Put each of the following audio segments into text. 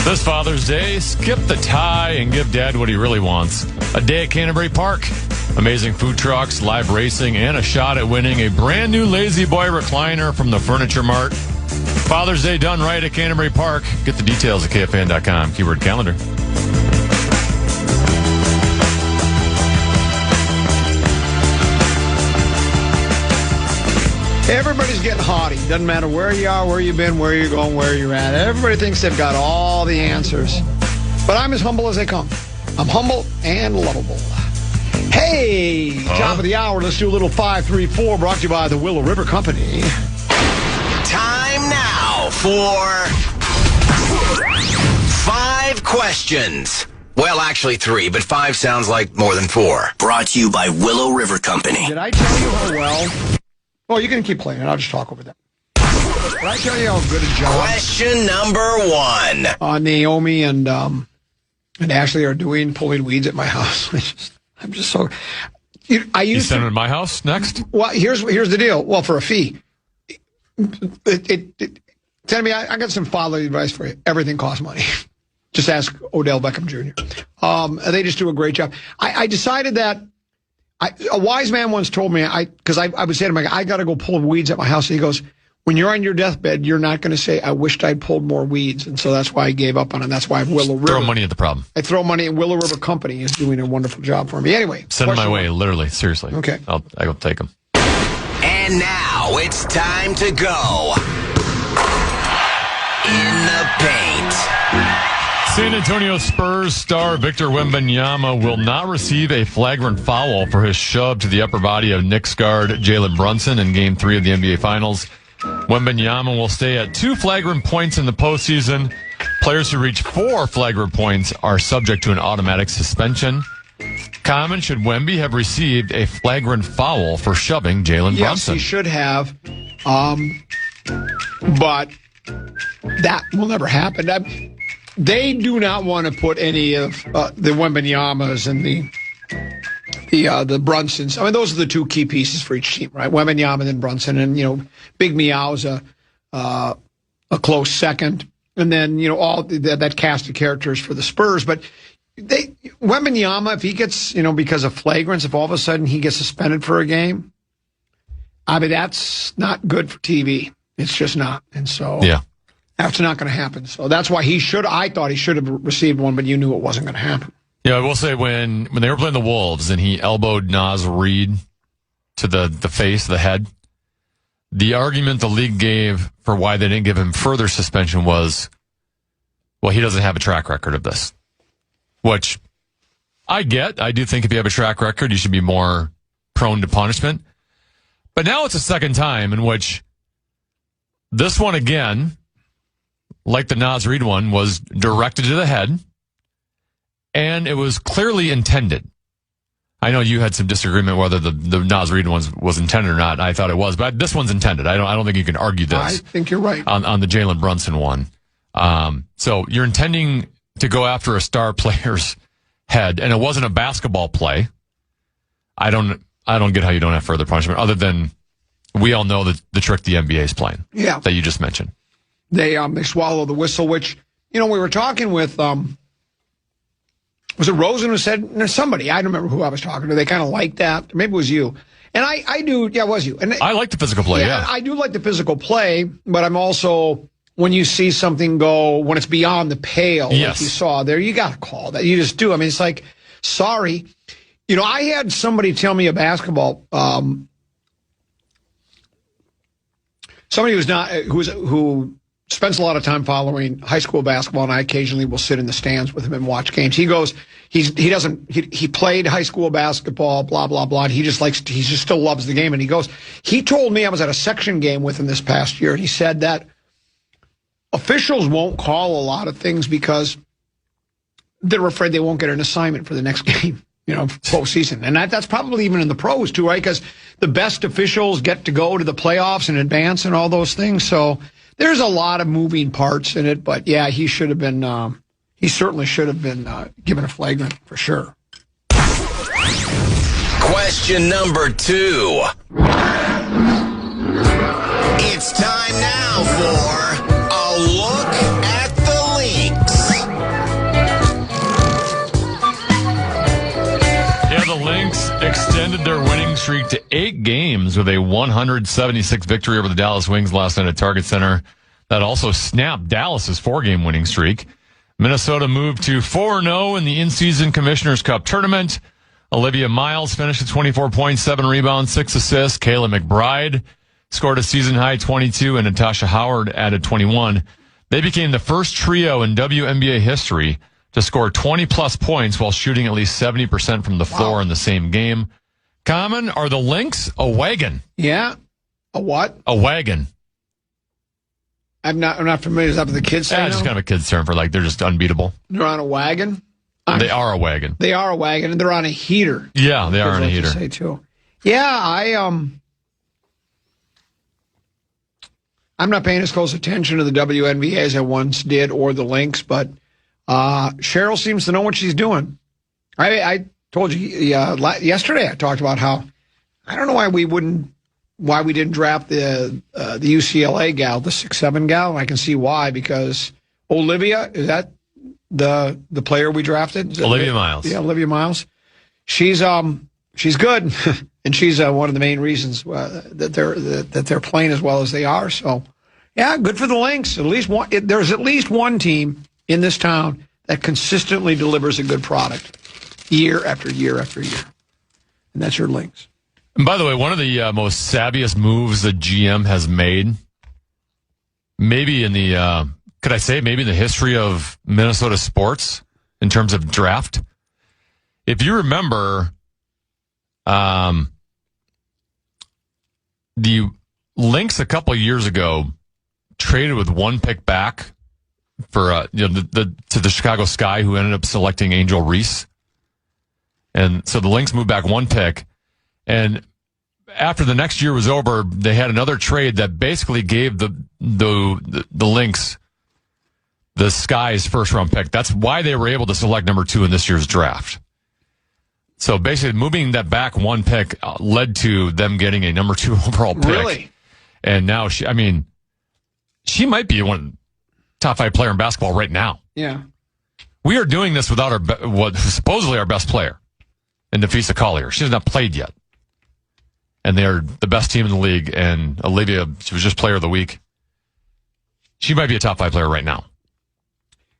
This Father's Day, skip the tie and give Dad what he really wants. A day at Canterbury Park. Amazing food trucks, live racing, and a shot at winning a brand new Lazy Boy recliner from the Furniture Mart. Father's Day done right at Canterbury Park. Get the details at KFAN.com. Keyword calendar. Everybody's getting haughty. Doesn't matter where you are, where you've been, where you're going, where you're at. Everybody thinks they've got all the answers. But I'm as humble as they come. I'm humble and lovable. Hey, top of the hour. Let's do a little 534 brought to you by the Willow River Company. Time now for 5 questions. Well, actually 3, but 5 sounds like more than 4. Brought to you by Willow River Company. Did I tell you how well? Well, you can keep playing it. I'll just talk over that. Did I tell you how good a job? Question number 1. Naomi and Ashley are doing pulling weeds at my house. I'm just so. You send them to my house next? Well, here's the deal. Well, for a fee. Tell me, I got some fatherly advice for you. Everything costs money. Just ask Odell Beckham Jr. They just do a great job. I decided that. A wise man once told me, because I would say to him, I got to go pull weeds at my house. And he goes, when you're on your deathbed, you're not going to say, I wished I'd pulled more weeds. And so that's why I gave up on it. That's why Willow River. Throw money at the problem. I throw money at Willow River Company is doing a wonderful job for me. Anyway. Send them my way, literally, seriously. Okay. I'll take them. And now it's time to go in the paint. San Antonio Spurs star Victor Wembanyama will not receive a flagrant foul for his shove to the upper body of Knicks guard Jalen Brunson in Game 3 of the NBA Finals. Wembanyama will stay at 2 flagrant points in the postseason. Players who reach 4 flagrant points are subject to an automatic suspension. Comment, should Wemby have received a flagrant foul for shoving Jalen Brunson? Yes, he should have. But that will never happen. They do not want to put any of the Wembanyamas and the Brunsons. I mean, those are the 2 key pieces for each team, right? Wembanyama and then Brunson, and Big Meow's a close second, and then all that cast of characters for the Spurs. But Wembanyama, if he gets because of flagrants, if all of a sudden he gets suspended for a game, I mean that's not good for TV. It's just not, and so yeah. That's not going to happen. So that's why I thought he should have received one, but you knew it wasn't going to happen. Yeah, I will say when they were playing the Wolves and he elbowed Naz Reid to the face, the head, the argument the league gave for why they didn't give him further suspension was, well, he doesn't have a track record of this. Which I get. I do think if you have a track record, you should be more prone to punishment. But now it's a second time in which this one again, like the Naz Reid one, was directed to the head, and it was clearly intended. I know you had some disagreement whether the Naz Reid one was intended or not. I thought it was, but this one's intended. I don't think you can argue this. I think you're right. On the Jalen Brunson one. So you're intending to go after a star player's head, and it wasn't a basketball play. I don't get how you don't have further punishment, other than we all know the trick the NBA is playing. Yeah. That you just mentioned. They swallow the whistle, which, we were talking with, was it Rosen who said, somebody, I don't remember who I was talking to, they kind of liked that. Maybe it was you. And I do, yeah, it was you. And I like the physical play, yeah. I do like the physical play, but I'm also, when you see something go, when it's beyond the pale, yes, like you saw there, you got to call that. You just do. I mean, it's like, sorry. I had somebody tell me a basketball, somebody who spends a lot of time following high school basketball, and I occasionally will sit in the stands with him and watch games. He goes, he played high school basketball, blah, blah, blah. And he just still loves the game. And he told me, I was at a section game with him this past year, and he said that officials won't call a lot of things because they're afraid they won't get an assignment for the next game, postseason. And that's probably even in the pros too, right? Because the best officials get to go to the playoffs and advance and all those things. So there's a lot of moving parts in it, but yeah, he certainly should have been given a flagrant for sure. Question number 2. It's time now for a look at the leaks. streak to 8 games with a 176 victory over the Dallas Wings last night at Target Center. That also snapped Dallas's 4-game winning streak. Minnesota moved to 4-0 in the in-season Commissioner's Cup tournament. Olivia Miles finished at 24 points, 7 rebounds, 6 assists. Kayla McBride scored a season-high 22, and Natasha Howard added 21. They became the first trio in WNBA history to score 20-plus points while shooting at least 70% from the floor in the same game. Common, are the Lynx a wagon? Yeah. A what? A wagon. I'm not familiar. Is that what the kids say? Yeah, just kind of a kid's term for like they're just unbeatable. They're on a wagon? They are a wagon. They are a wagon, and they're on a heater. Yeah, they are on a heater. Say too. Yeah, I'm not paying as close attention to the WNBA as I once did, or the Lynx, but Cheryl seems to know what she's doing. I told you yesterday. I talked about how I don't know why we didn't draft the UCLA gal, the 6'7" gal. I can see why, because Olivia, is that the player we drafted? Olivia Miles. Yeah, Olivia Miles. She's good, and she's one of the main reasons that they're playing as well as they are. So, yeah, good for the Lynx. At least one. There's at least one team in this town that consistently delivers a good product year after year after year, and that's your Lynx. And by the way, one of the most savviest moves the GM has made, maybe in the maybe in the history of Minnesota sports in terms of draft. If you remember, the Lynx a couple of years ago traded with 1 pick back for to the Chicago Sky, who ended up selecting Angel Reese, and so the Lynx moved back 1 pick. And after the next year was over, they had another trade that basically gave the Lynx the Sky's first-round pick. That's why they were able to select number 2 in this year's draft. So basically, moving that back 1 pick led to them getting a number 2 overall pick. Really? And now she might be one top 5 player in basketball right now. Yeah. We are doing this without what supposedly our best player, in Nafisa Collier. She has not played yet. And they're the best team in the league. And Olivia, she was just player of the week. She might be a top 5 player right now.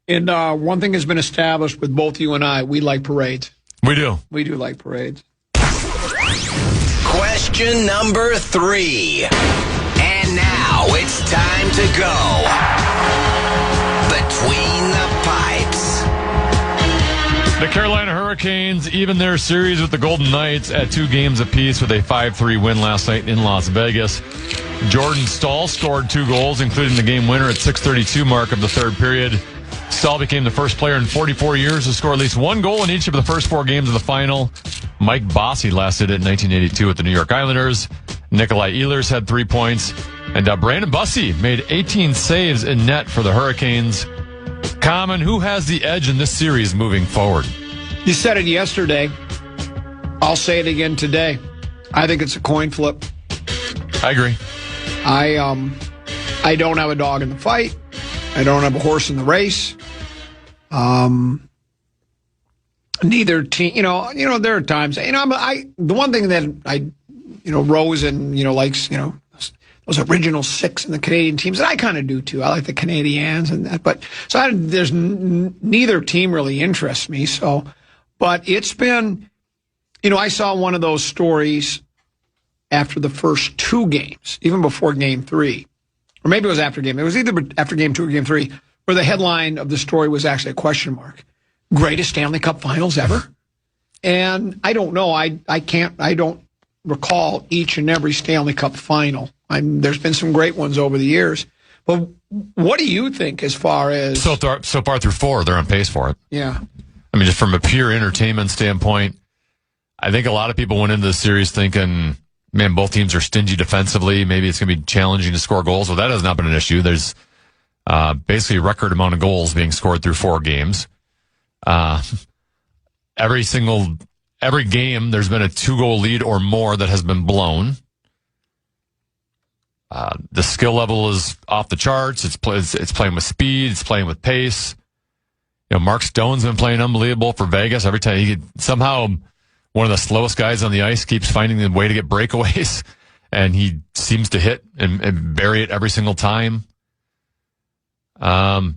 And one thing has been established with both you and I, we like parades. We do. We do like parades. Question number 3. And now it's time to go between the pipes. The Carolina Hurricanes even their series with the Golden Knights at 2 games apiece with a 5-3 win last night in Las Vegas. Jordan Stahl scored 2 goals, including the game winner at 6:32 mark of the third period. Stahl became the first player in 44 years to score at least 1 goal in each of the first 4 games of the final. Mike Bossy last did it in 1982 with the New York Islanders. Nikolai Ehlers had 3 points. And Brandon Bussey made 18 saves in net for the Hurricanes. Common, who has the edge in this series moving forward? You said it yesterday. I'll say it again today. I think it's a coin flip. I agree. I don't have a dog in the fight. I don't have a horse in the race. Neither team, there are times, the one thing that Rose and, likes, those original 6 in the Canadian teams, and I kind of do too. I like the Canadians and that, but so there's neither team really interests me. So, but it's been, I saw one of those stories after the first 2 games, even before game 3. Or maybe it was after game. It was either after game 2 or game 3, where the headline of the story was actually a question mark. Greatest Stanley Cup finals ever? And I don't know. I don't recall each and every Stanley Cup final. There's been some great ones over the years. But what do you think as far as... So far through 4, they're on pace for it. Yeah. I mean, just from a pure entertainment standpoint, I think a lot of people went into the series thinking, man, both teams are stingy defensively. Maybe it's going to be challenging to score goals. Well, that has not been an issue. There's basically a record amount of goals being scored through 4 games. Every game, there's been a 2-goal lead or more that has been blown. The skill level is off the charts. It's playing with speed. It's playing with pace. Mark Stone's been playing unbelievable for Vegas. Every time he could somehow one of the slowest guys on the ice, keeps finding the way to get breakaways, and he seems to hit and bury it every single time. Last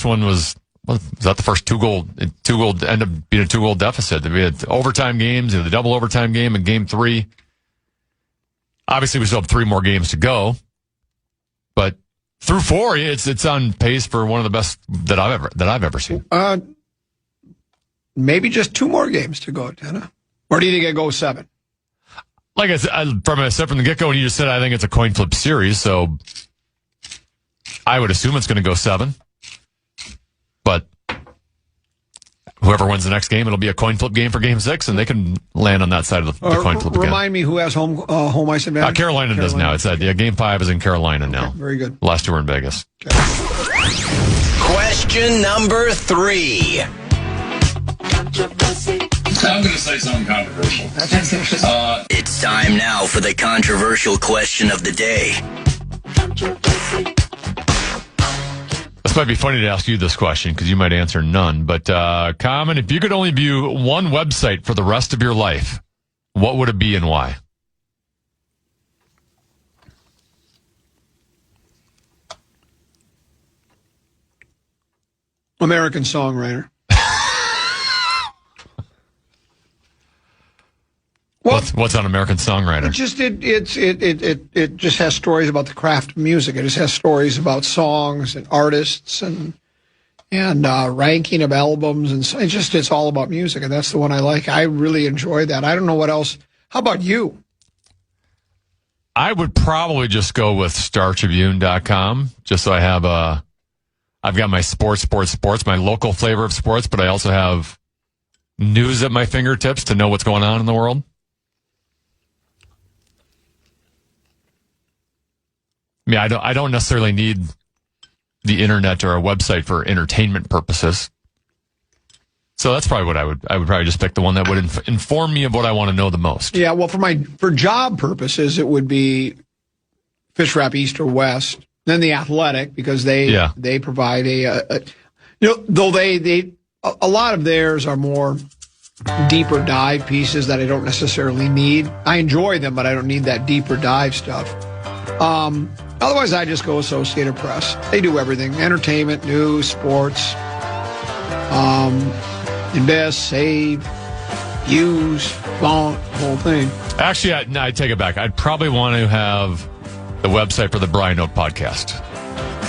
one was that the first two goal end up being a 2-goal deficit. We had overtime games, the double overtime game in game 3. Obviously, we still have 3 more games to go, but through 4, it's on pace for one of the best that I've ever seen. Maybe just 2 more games to go, Dana. Or do you think it goes 7? Like I said, from the get-go, and you just said I think it's a coin flip series, so I would assume it's going to go 7. But whoever wins the next game, it'll be a coin flip game for Game 6, and they can land on that side of the coin flip again. Remind me who has home ice advantage? Carolina does now. It's Game 5 is in Carolina now. Very good. The last 2 are in Vegas. Okay. Question number 3. I'm going to say something controversial. It's time now for the controversial question of the day. This might be funny to ask you this question because you might answer none. But Common, if you could only view one website for the rest of your life, what would it be and why? American Songwriter. What's on American Songwriter? It just has stories about the craft of music. It just has stories about songs and artists and ranking of albums, and it's all about music, and that's the one I like. I really enjoy that. I don't know what else. How about you? I would probably just go with StarTribune.com, just so I've got my sports, my local flavor of sports, but I also have news at my fingertips to know what's going on in the world. I mean, I don't necessarily need the internet or a website for entertainment purposes. So that's probably what I would probably just pick the one that would inform me of what I want to know the most. Yeah, well, for job purposes, it would be Fish Wrap East or West. Then The Athletic, because they provide though a lot of theirs are more deeper dive pieces that I don't necessarily need. I enjoy them, but I don't need that deeper dive stuff. Otherwise, I just go Associated Press. They do everything: entertainment, news, sports, invest, save, use, flaunt, the whole thing. Actually, I take it back. I'd probably want to have the website for the Brian Oak podcast.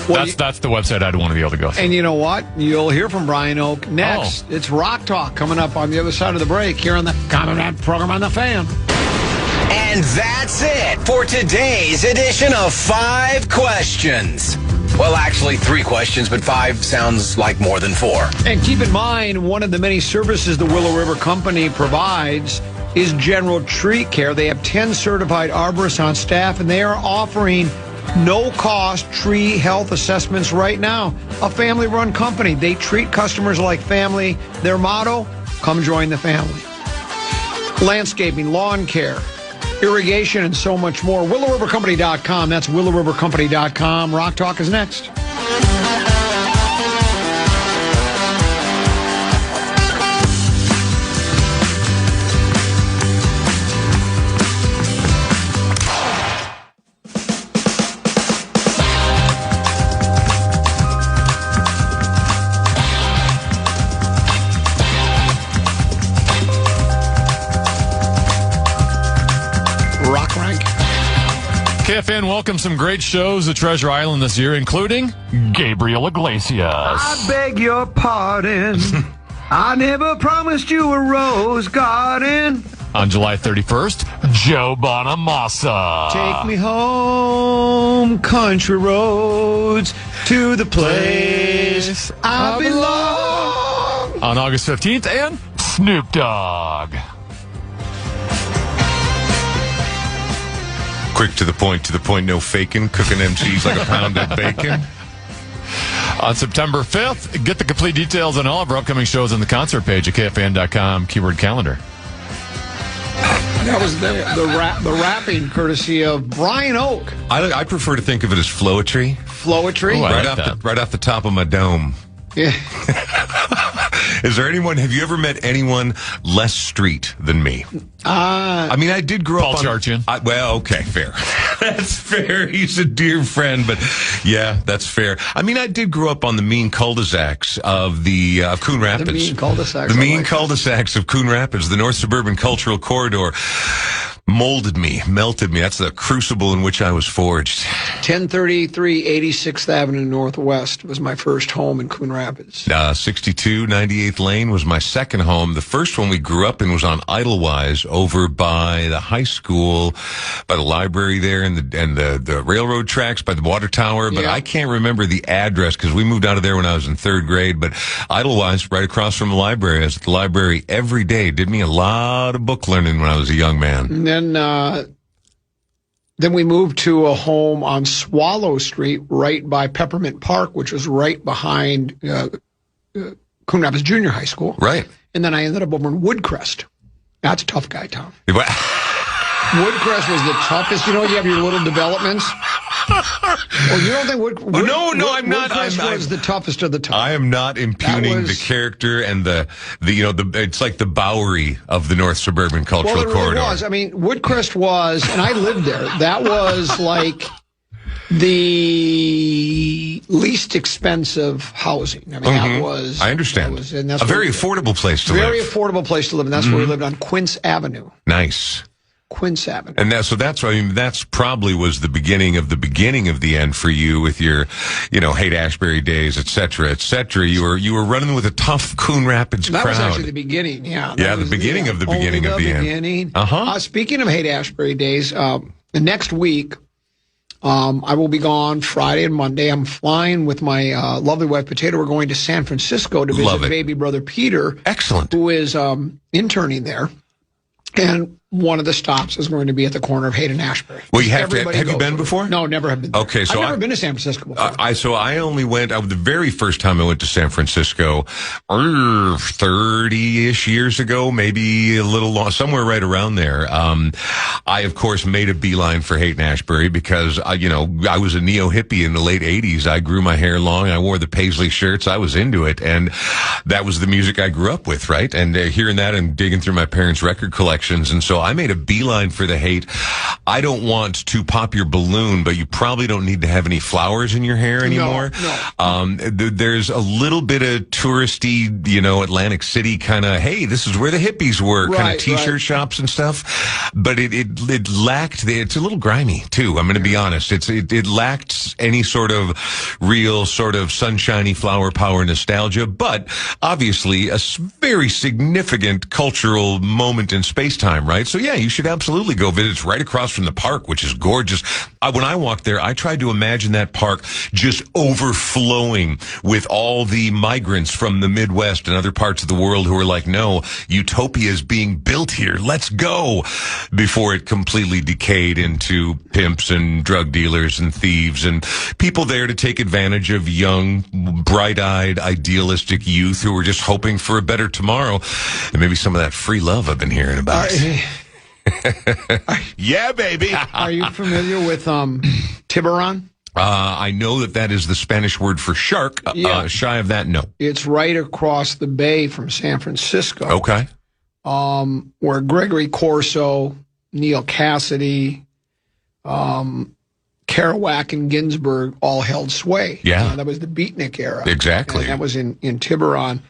Well, that's the website I'd want to be able to go through. And you know what? You'll hear from Brian Oak next. It's Rock Talk coming up on the other side of the break here on the Common program on the Fan. And that's it for today's edition of 5 questions. Well, actually 3 questions, but 5 sounds like more than 4. And keep in mind, one of the many services the Willow River Company provides is general tree care. They have 10 certified arborists on staff, and they are offering no-cost tree health assessments right now. A family-run company. They treat customers like family. Their motto, come join the family. Landscaping, lawn care, irrigation, and so much more. WillowRiverCompany.com. That's WillowRiverCompany.com. Rock Talk is next. KFAN welcomes some great shows at Treasure Island this year, including Gabriel Iglesias. I beg your pardon. I never promised you a rose garden. On July 31st, Joe Bonamassa. Take me home, country roads, to the place I belong. On August 15th, and Snoop Dogg. Quick to the point, no faking, cooking them cheese like a pound of bacon. On September 5th, get the complete details on all of our upcoming shows on the concert page at KFAN.com, keyword calendar. That was the rapping courtesy of Brian Oak. I prefer to think of it as flowetry. Flowetry? Ooh, right off the top of my dome. Yeah. Is there anyone, have you ever met anyone less street than me? I mean, I did grow Paul up on... Charchian. Well, okay, fair. That's fair. He's a dear friend, but yeah, that's fair. I mean, I did grow up on the mean cul-de-sacs of Coon Rapids. The mean cul-de-sacs. The mean cul-de-sacs of Coon Rapids, the North Suburban Cultural Corridor. Molded me, melted me. That's the crucible in which I was forged. 1033 86th Avenue Northwest was my first home in Coon Rapids. 62 98th Lane was my second home. The first one we grew up in was on Idlewise over by the high school, by the library there and the railroad tracks, by the water tower. But I can't remember the address because we moved out of there when I was in third grade. But Idlewise, right across from the library. I was at the library every day. Did me a lot of book learning when I was a young man. And then we moved to a home on Swallow Street, right by Peppermint Park, which was right behind Coon Rapids Junior High School. Right. And then I ended up over in Woodcrest. That's a tough guy town. Woodcrest was the toughest. You know, you have your little developments. Well, you don't think I'm not. Woodcrest was the toughest of the tough. I am not impugning the character and the it's like the Bowery of the North Suburban Cultural Corridor. Really was. I mean, Woodcrest was, and I lived there. That was like the least expensive housing. I mean, that was. I understand. And that's a very affordable place to live. Very affordable place to live, and that's where we lived on Quince Avenue. Nice. Quince Avenue. And that's probably was the beginning of the end for you with your, Haight-Ashbury days, et cetera, et cetera. You were running with a tough Coon Rapids crowd. That was actually the beginning, yeah. Yeah, the beginning of the beginning of the end. Speaking of Haight-Ashbury days, the next week, I will be gone Friday and Monday. I'm flying with my lovely wife, Potato. We're going to San Francisco to visit baby brother Peter. Excellent. Who is interning there. And one of the stops is going to be at the corner of Haight and Ashbury. Well, have you been before? No, never have been there. Okay, so I've never been to San Francisco before. I only went, the very first time I went to San Francisco, 30-ish years ago, maybe a little long, somewhere right around there. I, of course, made a beeline for Haight and Ashbury because, I was a neo-hippie in the late 80s. I grew my hair long. I wore the paisley shirts. I was into it. And that was the music I grew up with, right? And hearing that and digging through my parents' record collections. And so I made a beeline for the Haight. I don't want to pop your balloon, but you probably don't need to have any flowers in your hair anymore. No. There's a little bit of touristy, Atlantic City kind of, hey, this is where the hippies were, kind of T-shirt shops and stuff. But it lacked, it's a little grimy too. I'm going to be honest. It lacked any sort of real sort of sunshiny flower power nostalgia, but obviously a very significant cultural moment in space-time, right? So yeah, you should absolutely go visit. It's right across from the park, which is gorgeous. When I walked there, I tried to imagine that park just overflowing with all the migrants from the Midwest and other parts of the world who are like, no, utopia is being built here. Let's go. Before it completely decayed into pimps and drug dealers and thieves and people there to take advantage of young, bright-eyed, idealistic youth who were just hoping for a better tomorrow. And maybe some of that free love I've been hearing about. Yeah, baby. Are you familiar with Tiburon? I know that is the Spanish word for shark. Shy of that, no. It's right across the bay from San Francisco. Okay. Where Gregory Corso, Neil Cassidy, Kerouac, and Ginsberg all held sway. Yeah. That was the beatnik era. Exactly. And that was in Tiburon.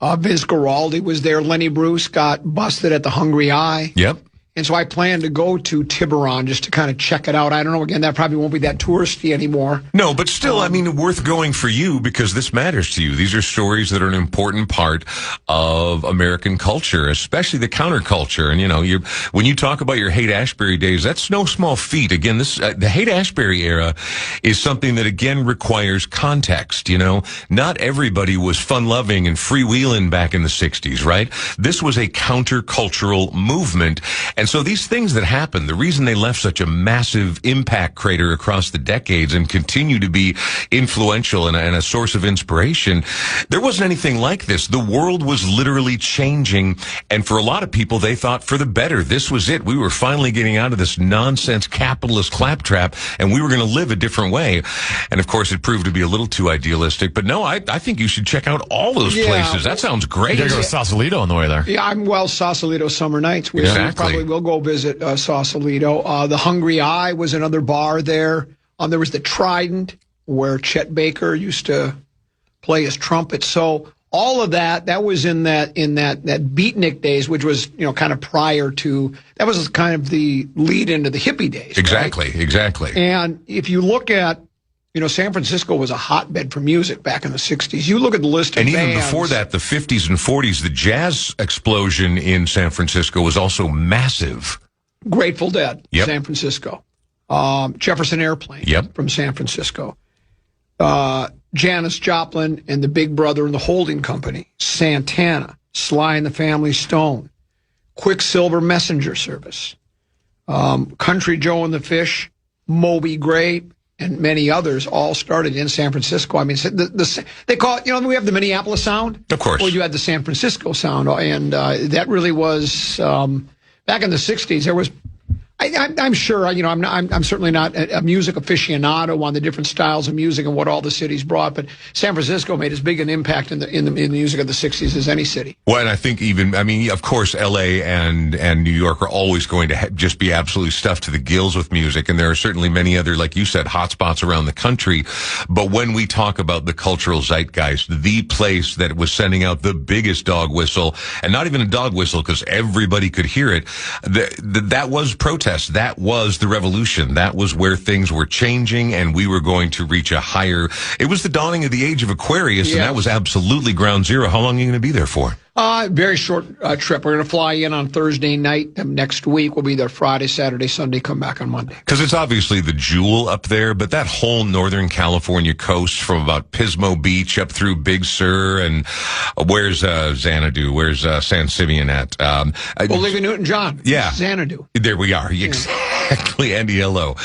Vince Guaraldi was there. Lenny Bruce got busted at the Hungry Eye. Yep. And so I plan to go to Tiburon just to kind of check it out. I don't know. Again, that probably won't be that touristy anymore. No, but still, worth going for you because this matters to you. These are stories that are an important part of American culture, especially the counterculture. And, when you talk about your Haight-Ashbury days, that's no small feat. Again, the Haight-Ashbury era is something that, again, requires context. Not everybody was fun-loving and freewheeling back in the 60s, right? This was a countercultural movement. And so these things that happen, the reason they left such a massive impact crater across the decades and continue to be influential and a source of inspiration, there wasn't anything like this. The world was literally changing, and for a lot of people, they thought for the better. This was it. We were finally getting out of this nonsense capitalist claptrap, and we were going to live a different way. And of course, it proved to be a little too idealistic. But no, I think you should check out all those places. That sounds great. You gotta go to Sausalito on the way there. Yeah, Sausalito summer nights. We probably will go visit Sausalito. The Hungry Eye was another bar there. There was the Trident, where Chet Baker used to play his trumpet. So all of that was in that beatnik days, which was, kind of prior to, that was kind of the lead into the hippie days. Exactly, right? exactly. And if you look at, San Francisco was a hotbed for music back in the 60s. You look at the list of and bands. even before that, the 50s and 40s, the jazz explosion in San Francisco was also massive. Grateful Dead, yep. San Francisco. Jefferson Airplane yep. from San Francisco. Janis Joplin and the Big Brother and the Holding Company. Santana, Sly and the Family Stone. Quicksilver Messenger Service. Country Joe and the Fish, Moby Grape, and many others all started in San Francisco. I mean, they call it, we have the Minneapolis sound. Of course. Or you had the San Francisco sound. And that really was, back in the 60s, there was, I'm sure, I'm certainly not a music aficionado on the different styles of music and what all the cities brought, but San Francisco made as big an impact in the music of the 60s as any city. Well, and I think of course, LA and New York are always going to just be absolutely stuffed to the gills with music, and there are certainly many other, like you said, hotspots around the country. But when we talk about the cultural zeitgeist, the place that was sending out the biggest dog whistle, and not even a dog whistle because everybody could hear it, that was protest. That was the revolution. That was where things were changing, and we were going to reach a higher. It was the dawning of the age of Aquarius, yes. And that was absolutely ground zero. How long are you going to be there for? Very short trip. We're going to fly in on Thursday night next week. We'll be there Friday, Saturday, Sunday, come back on Monday. Because it's obviously the jewel up there, but that whole Northern California coast from about Pismo Beach up through Big Sur, and where's Xanadu? Where's San Simeon at? Olivia Newton-John. Yeah. Xanadu. There we are. Yeah. Exactly, Andiello.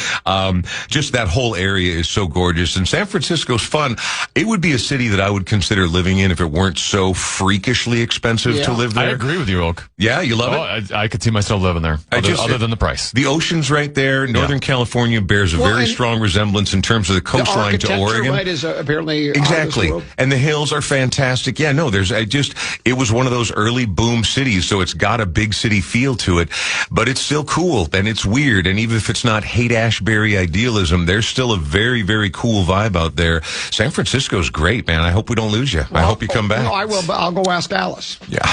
Just that whole area is so gorgeous, and San Francisco's fun. It would be a city that I would consider living in if it weren't so freakishly expensive to live there. I agree with you, Oak. Yeah, you love it? I could see myself living there, other than the price. The ocean's right there. Northern California bears a very strong resemblance in terms of the coastline to Oregon. Right, is apparently exactly. And the hills are fantastic. Yeah, no, it was one of those early boom cities, so it's got a big city feel to it, but it's still cool, and it's weird, and even if it's not Haight-Ashbury idealism, there's still a very, very cool vibe out there. San Francisco's great, man. I hope we don't lose you. I hope you come back. No, I will, but I'll go ask Alice. Yeah.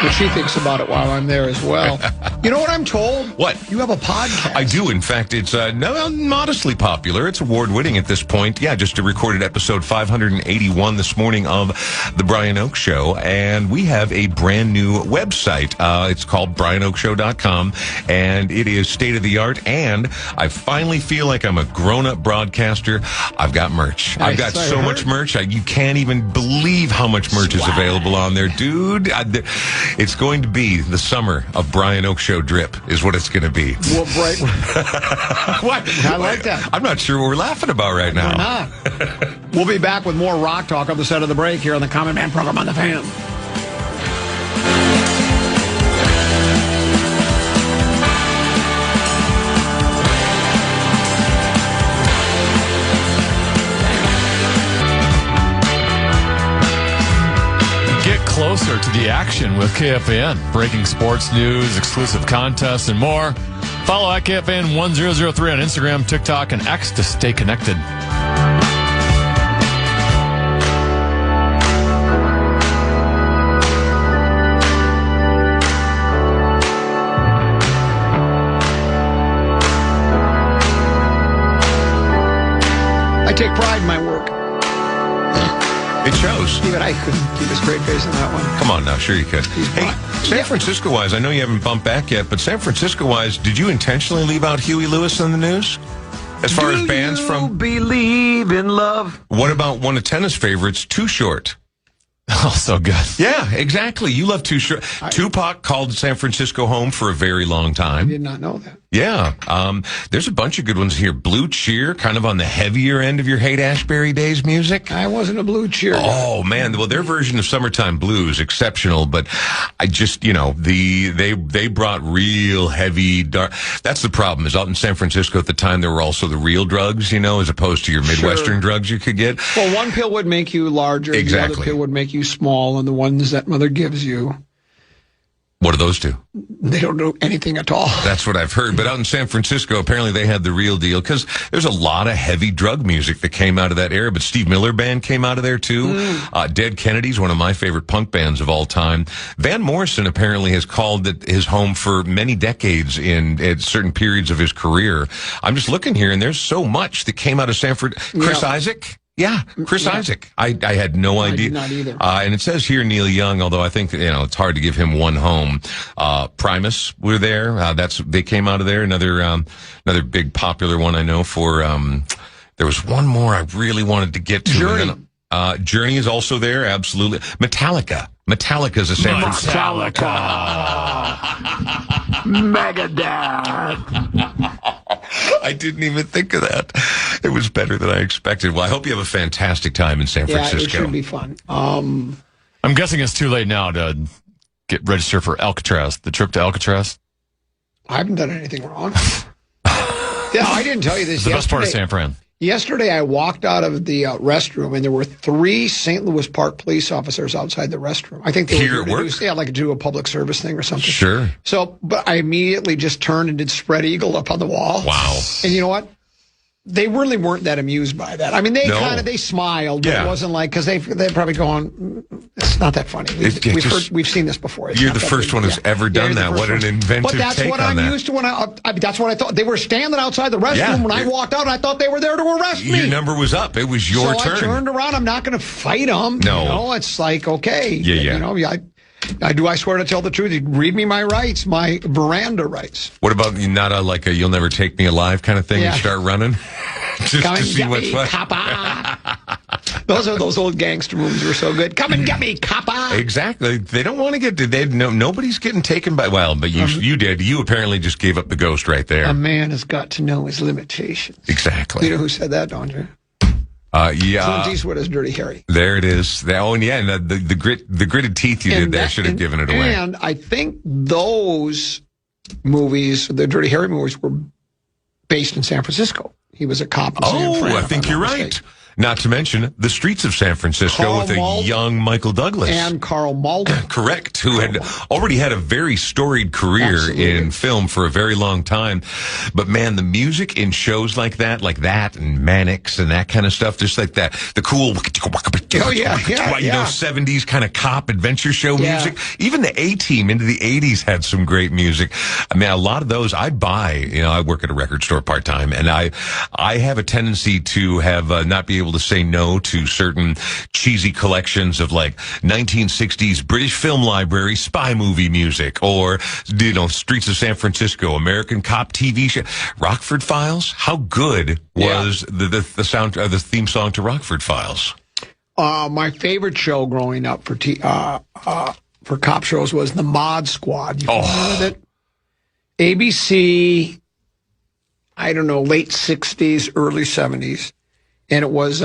What she thinks about it while I'm there as well. You know what I'm told? What? You have a podcast. I do. In fact, it's modestly popular. It's award-winning at this point. Yeah, just recorded episode 581 this morning of The Brian Oak Show. And we have a brand new website. It's called BrianOakShow.com. And it is state-of-the-art. And I finally feel like I'm a grown-up broadcaster. I've got merch. I've got so much merch. You can't even believe how much merch is available on there. Dude, it's going to be the summer of Brian Oak Show drip is what it's going to be. Well, right. What? I like that. I'm not sure what we're laughing about right now. We're not. We'll be back with more Rock Talk on the set of the break here on the Common Man program on the Fan. Closer to the action with KFAN. Breaking sports news, exclusive contests, and more. Follow at KFAN 1003 on Instagram, TikTok, and X to stay connected. I take pride in my work. It shows. Even I couldn't keep a straight face on that one. Come on now, sure you could. Hey, San Francisco-wise, I know you haven't bumped back yet, but San Francisco-wise, did you intentionally leave out Huey Lewis in the news? As far as bands from... believe in love? What about one of tennis favorites, Too Short? Oh, so good. Yeah, exactly. You love Too Short. Tupac called San Francisco home for a very long I time. did not know that. Yeah. There's a bunch of good ones here. Blue Cheer, kind of on the heavier end of your Haight-Ashbury Days music. I wasn't a Blue Cheer guy. Oh, man. Well, their version of Summertime Blues, exceptional. But I just, they brought real heavy, dark. That's the problem, is out in San Francisco at the time, there were also the real drugs, as opposed to your Midwestern drugs you could get. Well, one pill would make you larger. Exactly. The other pill would make you small, and the ones that mother gives you, What do those do? they don't do anything at all. That's what I've heard. But out in San Francisco, apparently they had the real deal, because there's a lot of heavy drug music that came out of that era. But Steve Miller Band came out of there too. Dead Kennedys, one of my favorite punk bands of all time. Van Morrison apparently has called it his home for many decades at certain periods of his career. I'm just looking here, and there's so much that came out of Sanford. Chris Isaac. Yeah, Chris Isaac. I had no idea. I did not either. And it says here Neil Young, although I think, it's hard to give him one home. Primus were there. They came out of there. Another big popular one I know for, there was one more I really wanted to get to. Journey. Journey is also there. Absolutely. Metallica. Metallica's a San Francisco. Megadeth. I didn't even think of that. It was better than I expected. Well, I hope you have a fantastic time in San Francisco. Yeah, it should be fun. I'm guessing it's too late now to get registered for Alcatraz, the trip to Alcatraz. I haven't done anything wrong. Yeah, I didn't tell you this It's the best part of yesterday. San Fran. Yesterday, I walked out of the restroom, and there were 3 St. Louis Park police officers outside the restroom. I think they Here were at going work? to do, like do a public service thing or something. Sure. So, but I immediately just turned and did spread eagle up on the wall. Wow. And you know what? They really weren't that amused by that. I mean, they No. they smiled, but Yeah. it wasn't like, because they're probably going, it's not that funny. We've seen this before. It's You're not the that first big. one who's ever done you're the that. first What an one. inventive But that's take what on I'm that. used to when that's what I thought. They were standing outside the restroom Yeah. when I walked out, and I thought they were there to arrest me. Your number was up. It was your so turn. I turned around. I'm not going to fight them. No. It's like, okay. Yeah. I swear to tell the truth. You read me my rights, my veranda rights. What about not like a "you'll never take me alive" kind of thing? Yeah. You start running just Come to and see get what's me, what. copper. Those old gangster movies were so good. Come and get me, copper. Exactly. They don't want to get. Nobody's getting taken by. Well, but you did. You apparently just gave up the ghost right there. A man has got to know his limitations. Exactly. You know who said that, don't you? Yeah. Clint Eastwood as Dirty Harry. There it is. And the gritted teeth you did there should have given it away. And I think those movies, the Dirty Harry movies, were based in San Francisco. He was a cop in San Fran. I think you're right. Not to mention the streets of San Francisco Carl with a Malden young Michael Douglas. And Carl Malden. Correct, who had already had a very storied career Absolutely. in film for a very long time. But man, the music in shows like that and Mannix and that kind of stuff, just like that, the cool, Oh, yeah. 70s kind of cop adventure show Yeah. music. Even the A-Team into the 80s had some great music. I mean, a lot of those I buy. I work at a record store part-time, and I have a tendency to have not be able to say no to certain cheesy collections of like 1960s British Film Library spy movie music, or Streets of San Francisco, American Cop TV show, Rockford Files. How good was the theme song to Rockford Files? My favorite show growing up for cop shows was the Mod Squad. You familiar with it? ABC, I don't know, late 60s, early 70s. And it was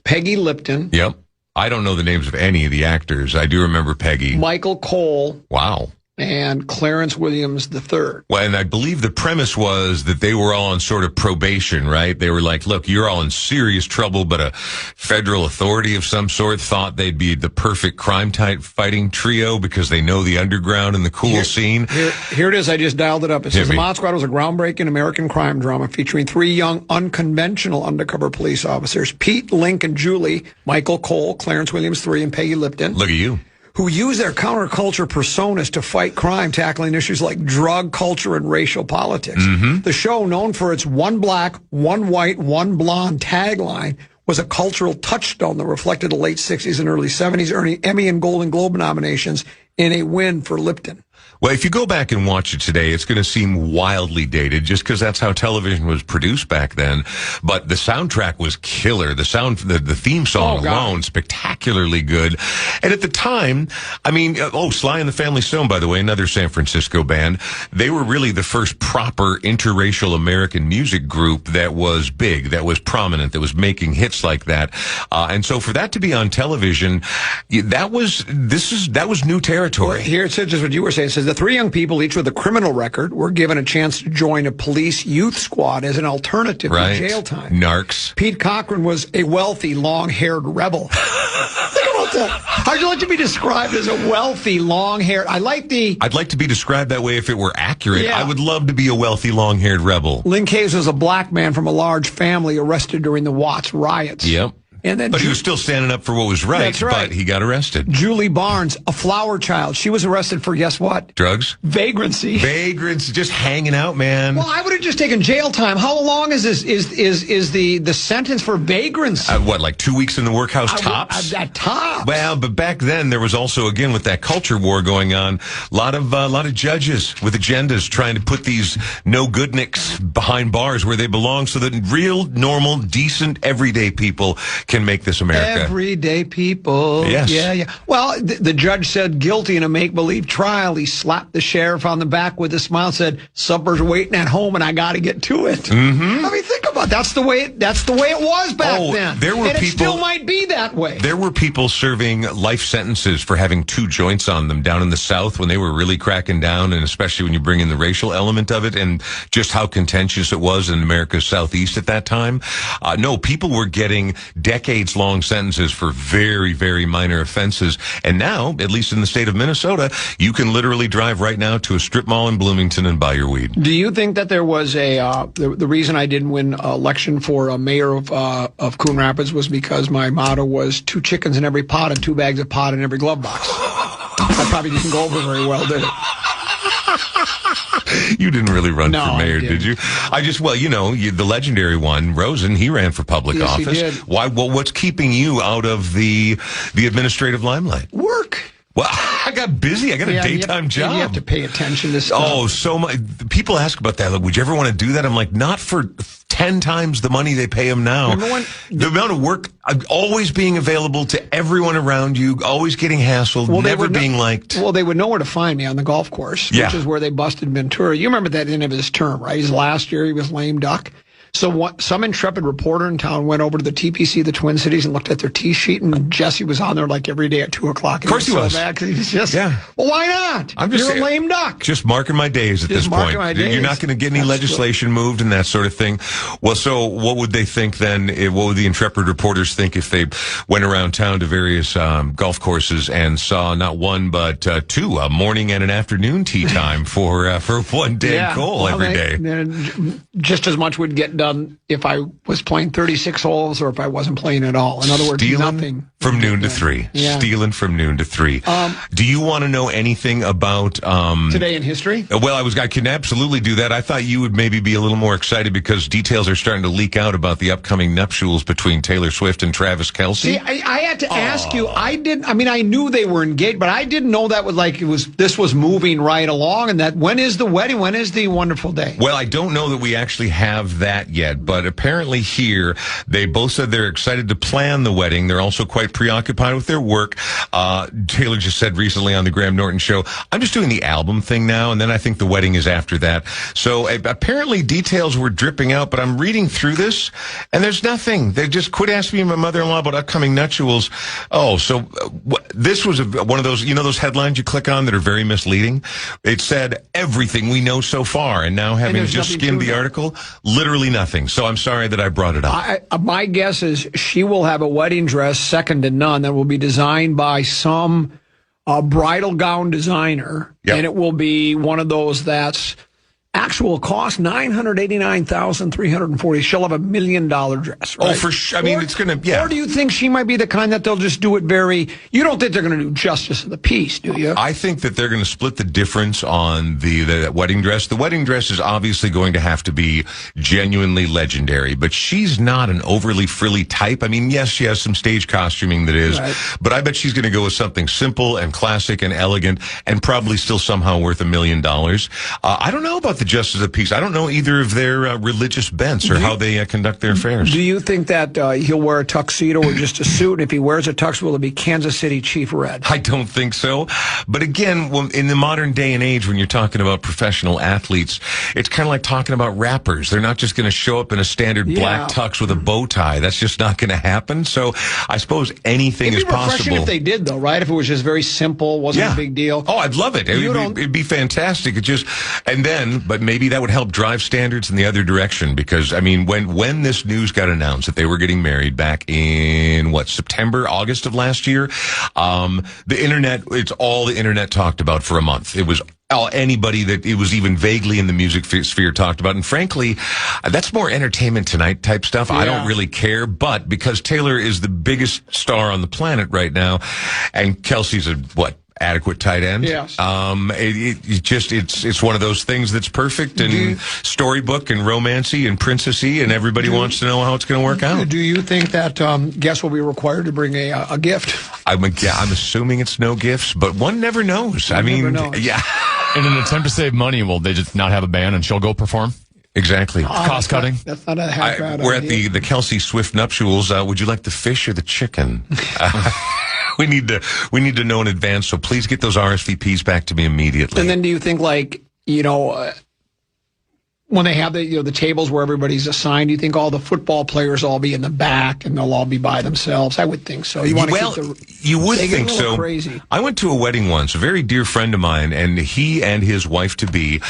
Peggy Lipton. Yep. I don't know the names of any of the actors. I do remember Peggy. Michael Cole. Wow. And Clarence Williams III. Well, and I believe the premise was that they were all on sort of probation, right? They were like, look, you're all in serious trouble, but a federal authority of some sort thought they'd be the perfect crime-type fighting trio because they know the underground and the cool scene. Here it is. I just dialed it up. It says, The Mod Squad was a groundbreaking American crime drama featuring 3 young, unconventional undercover police officers, Pete, Link, and Julie, Michael Cole, Clarence Williams III, and Peggy Lipton. Look at you. Who use their counterculture personas to fight crime, tackling issues like drug culture and racial politics. Mm-hmm. The show, known for its one black, one white, one blonde tagline, was a cultural touchstone that reflected the late 60s and early 70s, earning Emmy and Golden Globe nominations in a win for Lipton. Well, if you go back and watch it today, it's going to seem wildly dated just because that's how television was produced back then. But the soundtrack was killer. The theme song alone, spectacularly good. And at the time, I mean, Sly and the Family Stone, by the way, another San Francisco band, they were really the first proper interracial American music group that was big, that was prominent, that was making hits like that. And so for that to be on television, that was new territory. Well, here it says just what you were saying. It says the three young people, each with a criminal record, were given a chance to join a police youth squad as an alternative to jail time. Narcs. Pete Cochran was a wealthy, long-haired rebel. Think about that. How'd you like to be described as a wealthy, long-haired? I'd like to be described that way if it were accurate. Yeah. I would love to be a wealthy, long-haired rebel. Lynn Caves was a black man from a large family arrested during the Watts riots. Yep. And then but he was still standing up for what was right, That's right. But he got arrested. Julie Barnes, a flower child. She was arrested for, guess what? Drugs? Vagrancy. Vagrancy, just hanging out, man. Well, I would have just taken jail time. How long is this? Is the sentence for vagrancy? What, like 2 weeks in the workhouse tops? At tops. Well, but back then there was also, again, with that culture war going on, a lot of judges with agendas trying to put these no-goodniks behind bars where they belong so that real, normal, decent, everyday people can make this America. Everyday people. Yes. Yeah. Well, the judge said guilty in a make-believe trial. He slapped the sheriff on the back with a smile, said, "Supper's waiting at home, and I got to get to it." Mm-hmm. I mean, think about it. That's the way it was back then. There were and people, it still might be that way. There were people serving life sentences for having 2 joints on them down in the South when they were really cracking down, and especially when you bring in the racial element of it and just how contentious it was in America's Southeast at that time. No, people were getting decades-long sentences for very, very minor offenses. And now, at least in the state of Minnesota, you can literally drive right now to a strip mall in Bloomington and buy your weed. Do you think that there was the reason I didn't win election for mayor of Coon Rapids was because my motto was 2 chickens in every pot and 2 bags of pot in every glove box? That probably didn't go over very well, did it? You didn't really run for mayor, did you? The legendary one, Rosen, he ran for public office. He did. Why? Well, what's keeping you out of the administrative limelight? Work. Well, I got busy. I got a daytime job. You have to pay attention to stuff. Oh, so much. People ask about that. Like, would you ever want to do that? I'm like, not for 10 times the money they pay him now. The amount of work, always being available to everyone around you, always getting hassled, never being liked. Well, they would know where to find me on the golf course, which is where they busted Ventura. You remember that end of his term, right? Last year he was lame duck. So some intrepid reporter in town went over to the TPC, the Twin Cities, and looked at their tee sheet, and Jesse was on there like every day at 2 o'clock. Of course he was. Bad 'cause he was just, well, why not? You're a lame duck. Just marking my days at this point. You're not going to get any legislation moved and that sort of thing. Well, so what would they think then? What would the intrepid reporters think if they went around town to various golf courses and saw not one but 2, a morning and an afternoon tee time for one day goal every day? Just as much would get done if I was playing 36 holes or if I wasn't playing at all. In other words, nothing. From noon to 3. Yeah. Stealing from noon to 3. Do you want to know anything about today in history? Well, I can absolutely do that. I thought you would maybe be a little more excited because details are starting to leak out about the upcoming nuptials between Taylor Swift and Travis Kelce. See, I had to ask you. I knew they were engaged, but I didn't know that this was moving right along. And that when is the wedding? When is the wonderful day? Well, I don't know that we actually have that yet, but apparently here they both said they're excited to plan the wedding. They're also quite preoccupied with their work. Taylor just said recently on the Graham Norton show, "I'm just doing the album thing now, and then I think the wedding is after that." So apparently details were dripping out, but I'm reading through this, and there's nothing. They just quit asking me my mother-in-law about upcoming nuptials. Oh, so this was one of those, those headlines you click on that are very misleading. It said everything we know so far, and now having just skimmed the article, literally nothing. So I'm sorry that I brought it up. My guess is she will have a wedding dress second to none that will be designed by some bridal gown designer, and it will be one of those that's Actual cost $989,340. She'll have $1 million dress. Right? Oh, for sure. I mean, it's going to, yeah. Or do you think she might be the kind that they'll just do it very? You don't think they're going to do justice of the piece, do you? I think that they're going to split the difference on the wedding dress. The wedding dress is obviously going to have to be genuinely legendary, but she's not an overly frilly type. I mean, yes, she has some stage costuming that is, right, but I bet she's going to go with something simple and classic and elegant and probably still somehow worth $1 million. I don't know about the justice of the peace. I don't know either of their religious bents or how they conduct their affairs. Do you think that he'll wear a tuxedo or just a suit? And if he wears a tux, will it be Kansas City Chief Red? I don't think so. But again, in the modern day and age, when you're talking about professional athletes, it's kind of like talking about rappers. They're not just going to show up in a standard black tux with a bow tie. That's just not going to happen. So I suppose anything is possible. It'd be refreshing if they did, though, right? If it was just very simple, wasn't a big deal. Oh, I'd love it. It'd be fantastic. But maybe that would help drive standards in the other direction, because I mean, when this news got announced that they were getting married back in September, August of last year, it's all the internet talked about for a month. It was anybody that it was even vaguely in the music sphere talked about. And frankly, that's more Entertainment Tonight type stuff. Yeah. I don't really care, but because Taylor is the biggest star on the planet right now, and Kelsey's adequate tight end. Yes. It's one of those things that's perfect and storybook and romancy and princessy, and everybody wants to know how it's going to work out. Do you think that guests will be required to bring a gift? I'm assuming it's no gifts, but one never knows. Never knows. Yeah. In an attempt to save money, will they just not have a band and she'll go perform? Exactly. Cost cutting. That's not a half bad We're idea. at the Kelsey Swift nuptials. Would you like the fish or the chicken? We need to know in advance, so please get those RSVPs back to me immediately. And then do you think, when they have the tables where everybody's assigned, do you think all the football players will all be in the back and they'll all be by themselves? I would think so. You would think so. Crazy. I went to a wedding once, a very dear friend of mine, and he and his wife-to-be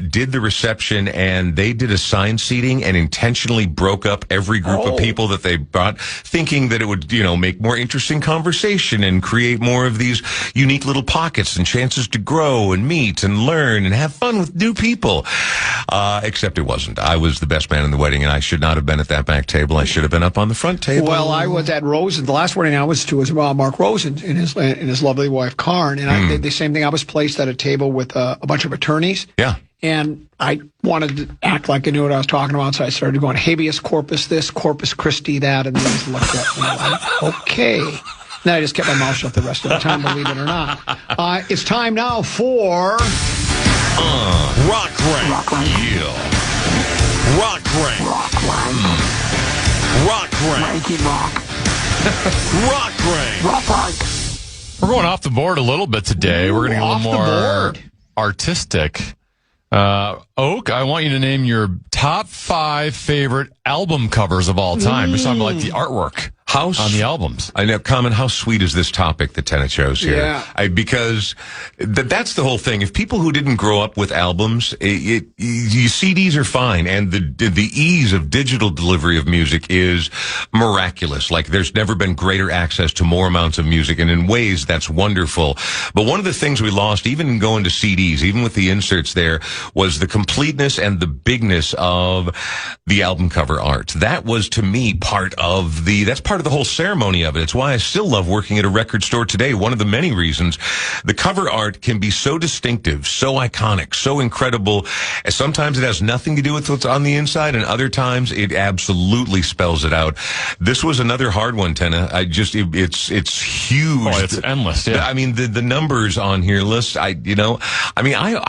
did the reception, and they did assigned seating and intentionally broke up every group of people that they brought, thinking that it would, make more interesting conversation and create more of these unique little pockets and chances to grow and meet and learn and have fun with new people. Except it wasn't. I was the best man in the wedding, and I should not have been at that back table. I should have been up on the front table. Well, I was at Rosen. The last wedding I was to was Mark Rosen and his lovely wife, Karen. And I did the same thing. I was placed at a table with a bunch of attorneys. Yeah. And I wanted to act like I knew what I was talking about, so I started going, habeas corpus this, corpus Christi that, and they just looked at me like, okay. Then I just kept my mouth shut the rest of the time, believe it or not. It's time now for... Rock Rank. Rock Rank. Yeah. Rock Rank. Rock Rank. Rock Rank. Ranky Rock. Rock Rank. Rock Rank. We're going off the board a little bit today. We're going to get a little more artistic. Oak, I want you to name your top 5 favorite album covers of all time. We're talking about the artwork on the albums. I know, Common, how sweet is this topic that Tennet chose here? Yeah. Because that's the whole thing. If people who didn't grow up with albums, CDs are fine, and the ease of digital delivery of music is miraculous. Like, there's never been greater access to more amounts of music, and in ways that's wonderful. But one of the things we lost, even in going to CDs, even with the inserts there, was the completeness and the bigness of the album cover art. That was, to me, part of the whole ceremony of it. It's why I still love working at a record store today. One of the many reasons. The cover art can be so distinctive, so iconic, so incredible. Sometimes it has nothing to do with what's on the inside, and other times it absolutely spells it out. This was another hard one, Tenna. It's huge. Oh, it's endless. Yeah. I mean, the numbers on here list. I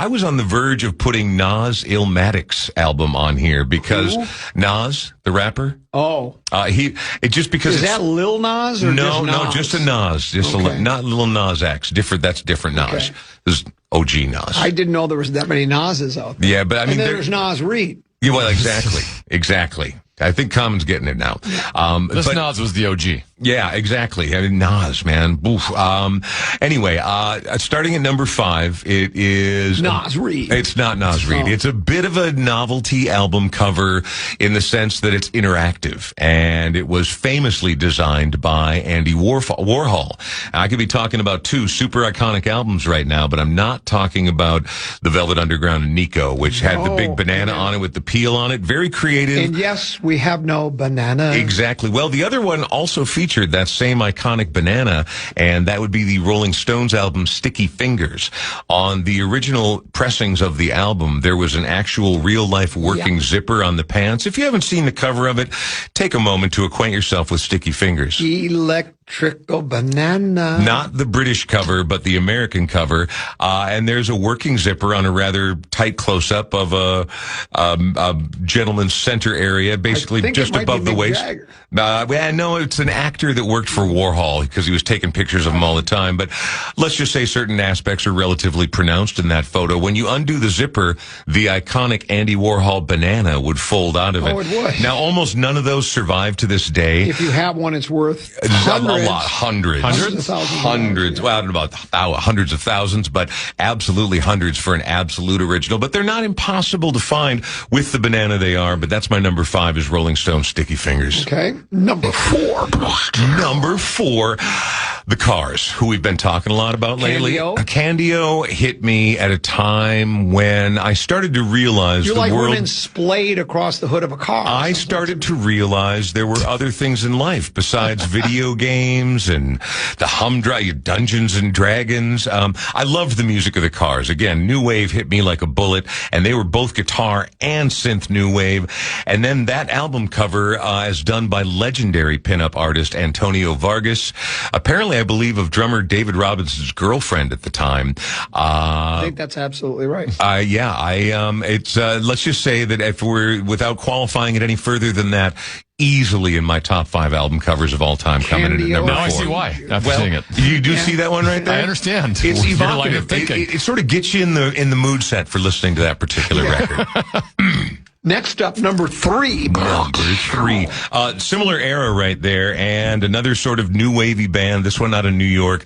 was on the verge of putting Nas Illmatic's album on here because Nas, the rapper. Oh. Because is that Lil Nas or no, just Nas? Just a Nas, not Lil Nas X. That's different Nas. Okay. This is OG Nas. I didn't know there was that many Nas's out there. Yeah, but I mean, and then there's Nas Reed. Yeah, well, exactly. I think Common's getting it now. Nas was the OG. Yeah, exactly. I mean, Nas, man. Oof. Anyway, starting at number 5, it is Nas Reed. It's not Nas Reed. It's a bit of a novelty album cover in the sense that it's interactive, and it was famously designed by Andy Warhol. I could be talking about 2 super iconic albums right now, but I'm not talking about the Velvet Underground and Nico, which had the big banana on it with the peel on it. Very creative. And yes, we have no banana. Exactly. Well, the other one also featured that same iconic banana, and that would be the Rolling Stones album Sticky Fingers. On the original pressings of the album, there was an actual real-life working zipper on the pants. If you haven't seen the cover of it, take a moment to acquaint yourself with Sticky Fingers. Electrical banana. Not the British cover, but the American cover. And there's a working zipper on a rather tight close-up of a gentleman's center area, basically just above the waist. No, it's an actor that worked for Warhol because he was taking pictures of him all the time. But let's just say certain aspects are relatively pronounced in that photo. When you undo the zipper, the iconic Andy Warhol banana would fold out of it. Oh, it would. Now, almost none of those survive to this day. If you have one, it's worth hundreds. A lot. Hundreds. Hundreds? Well, I don't know about hundreds of thousands, but absolutely hundreds for an absolute original. But they're not impossible to find with the banana they are. But that's my number 5 is Rolling Stone Sticky Fingers. Okay. Number 4. Number 4, the Cars, who we've been talking a lot about lately. Candio hit me at a time when I started to realize You're like women splayed across the hood of a car. I started to realize there were other things in life besides video games and the humdrum Dungeons and Dragons. I loved the music of the Cars. Again, new wave hit me like a bullet, and they were both guitar and synth new wave. And then that album cover, as done by legendary pinup artist Antonio Vargas, apparently I believe of drummer David Robinson's girlfriend at the time. I think that's absolutely right. It's let's just say that if we're without qualifying it any further than that, easily in my top 5 album covers of all time, coming in at number 4. Now I see why. After seeing it, you do see that one right there. I understand. It's evocative. It sort of gets you in the mood set for listening to that particular record. Next up, number 3. Number 3. Similar era right there, and another sort of new wavy band, this one out of New York.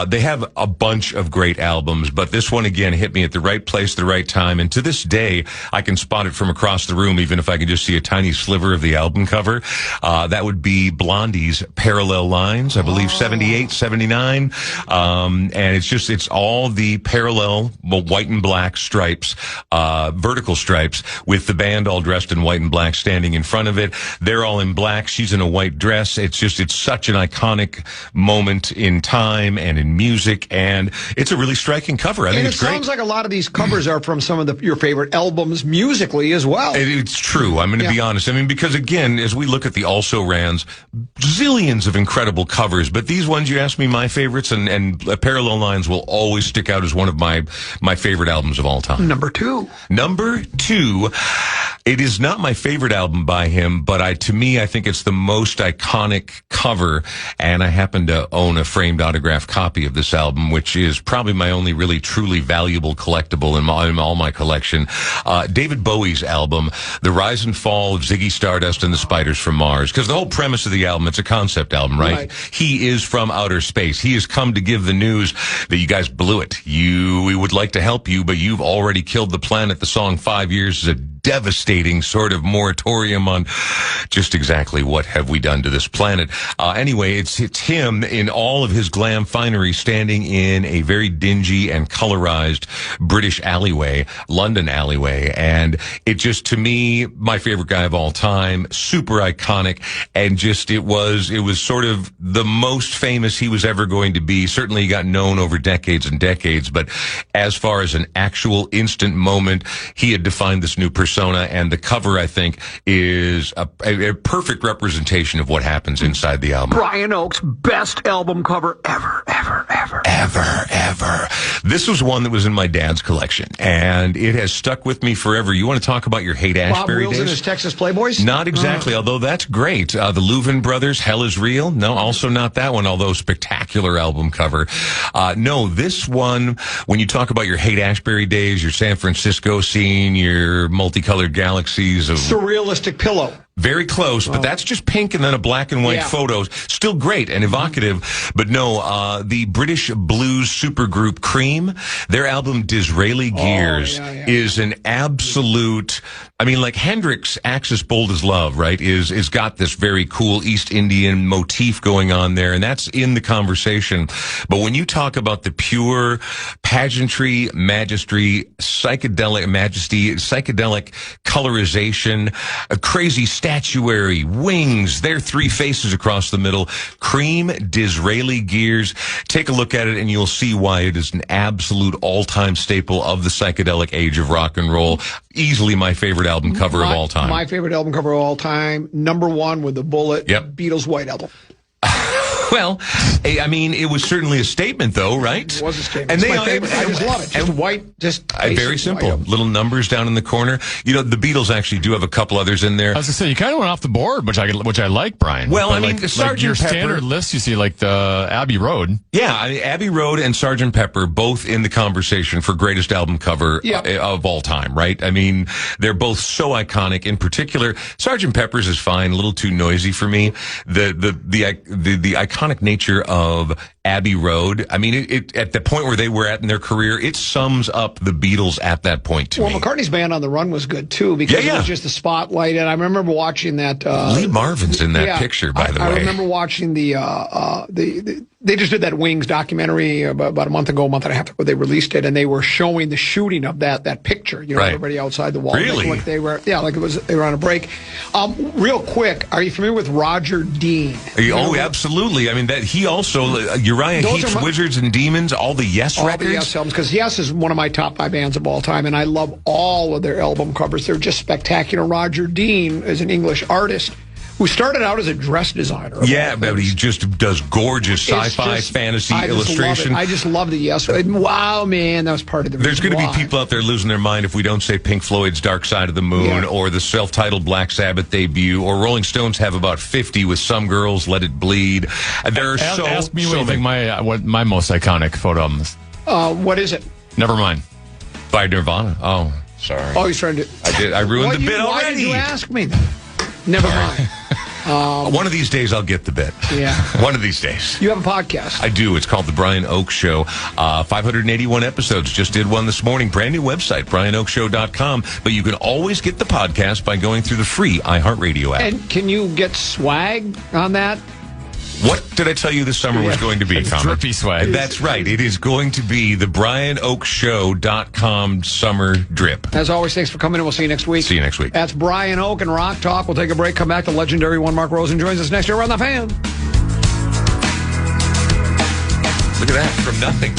They have a bunch of great albums, but this one, again, hit me at the right place, the right time, and to this day, I can spot it from across the room, even if I can just see a tiny sliver of the album cover. That would be Blondie's Parallel Lines, I believe 78, 79, and it's all the parallel, white and black stripes, vertical stripes, with the band all dressed in white and black standing in front of it. They're all in black. She's in a white dress. It's such an iconic moment in time and in music, and it's a really striking cover. I think it's great. It sounds like a lot of these covers are from some of your favorite albums musically as well. It's true. I'm going to be honest. I mean, because again, as we look at the also-rans, zillions of incredible covers, but these ones, you ask me my favorites, and Parallel Lines will always stick out as one of my favorite albums of all time. Number 2. Number 2. It is not my favorite album by him, but to me, I think it's the most iconic cover, and I happen to own a framed autographed copy of this album, which is probably my only really truly valuable collectible in all my collection. David Bowie's album, The Rise and Fall of Ziggy Stardust and the Spiders from Mars, because the whole premise of the album, it's a concept album, right? He is from outer space. He has come to give the news that you guys blew it. We would like to help you, but you've already killed the planet. The song 5 Years is a devastating sort of moratorium on just exactly what have we done to this planet. Anyway, it's him in all of his glam finery standing in a very dingy and colorized British alleyway, London alleyway. And it just, to me, my favorite guy of all time, super iconic. And just, it was sort of the most famous he was ever going to be. Certainly he got known over decades and decades, but as far as an actual instant moment, he had defined this new persona, and the cover, I think, is a perfect representation of what happens inside the album. Brian Oak's best album cover ever. This was one that was in my dad's collection, and it has stuck with me forever. You want to talk about your Haight-Ashbury days? Bob Wills and his Texas Playboys? Not exactly, although that's great. The Louvin Brothers, Hell is Real? No, also not that one, although spectacular album cover. No, this one, when you talk about your Haight-Ashbury days, your San Francisco scene, your multicolored galaxies of... Surrealistic Pillow. Very close, but that's just pink and then a black and white photo. Still great and evocative, but no, the British blues supergroup Cream, their album Disraeli Gears is an absolute, I mean, like Hendrix' Axis Bold as Love, right, is got this very cool East Indian motif going on there, and that's in the conversation. But when you talk about the pure pageantry, majesty, psychedelic colorization, a crazy statuary, wings, their three faces across the middle, Cream, Disraeli Gears. Take a look at it and you'll see why it is an absolute all-time staple of the psychedelic age of rock and roll. Easily my favorite album cover of all time. My favorite album cover of all time. Number one with the bullet. Yep. Beatles' White Album. Well, I mean, it was certainly a statement, though, right? It was a statement. And it's my favorite. I just love it. Just white, just very simple. Little numbers down in the corner. You know, the Beatles actually do have a couple others in there. I was going to say, you kind of went off the board, which I like, Brian. Well, but I mean, like Sgt. your Pepper, standard list, you see, like the Abbey Road. Yeah, I mean, Abbey Road and Sgt. Pepper both in the conversation for greatest album cover of all time, right? I mean, they're both so iconic. In particular, Sgt. Pepper's is fine, a little too noisy for me. The iconic nature of Abbey Road. I mean, it at the point where they were at in their career, it sums up the Beatles at that point to me. Well, McCartney's Band on the Run was good too because it was just the spotlight, and I remember watching that. Lee Marvin's in that picture, by the way. I remember watching the they just did that Wings documentary about a month and a half ago. They released it, and they were showing the shooting of that picture. You know, everybody outside the wall. Really? Like they were, like they were on a break. Real quick, are you familiar with Roger Dean? Oh, absolutely. I mean, that he also Uriah Heep's Wizards and Demons, all the Yes records. All the Yes albums, because Yes is one of my top 5 bands of all time, and I love all of their album covers. They're just spectacular. Roger Dean is an English artist who started out as a dress designer. Yeah, but he just does gorgeous sci-fi, fantasy illustration. I just love the Yes. Wow, man, that was part of the reason. There's going to be people out there losing their mind if we don't say Pink Floyd's Dark Side of the Moon or the self-titled Black Sabbath debut, or Rolling Stones have about 50 with Some Girls, Let It Bleed. There are ask me what you think what my most iconic photo album is. What is it? Never mind. By Nirvana. Oh, sorry. Oh, he's trying to... I ruined the bit already. Why did you ask me that? Never mind. One of these days I'll get the bit. Yeah. One of these days. You have a podcast. I do. It's called The Brian Oak Show. 581 episodes. Just did one this morning. Brand new website, brianoakshow.com. But you can always get the podcast by going through the free iHeartRadio app. And can you get swag on that? What did I tell you this summer was going to be, Connor? Drippy swag. That's right. It is going to be the brianoakshow.com summer drip. As always, thanks for coming in. We'll see you next week. See you next week. That's Brian Oak and Rock Talk. We'll take a break, come back. The legendary one, Mark Rosen, joins us next year on The Fan. Look at that. From nothing.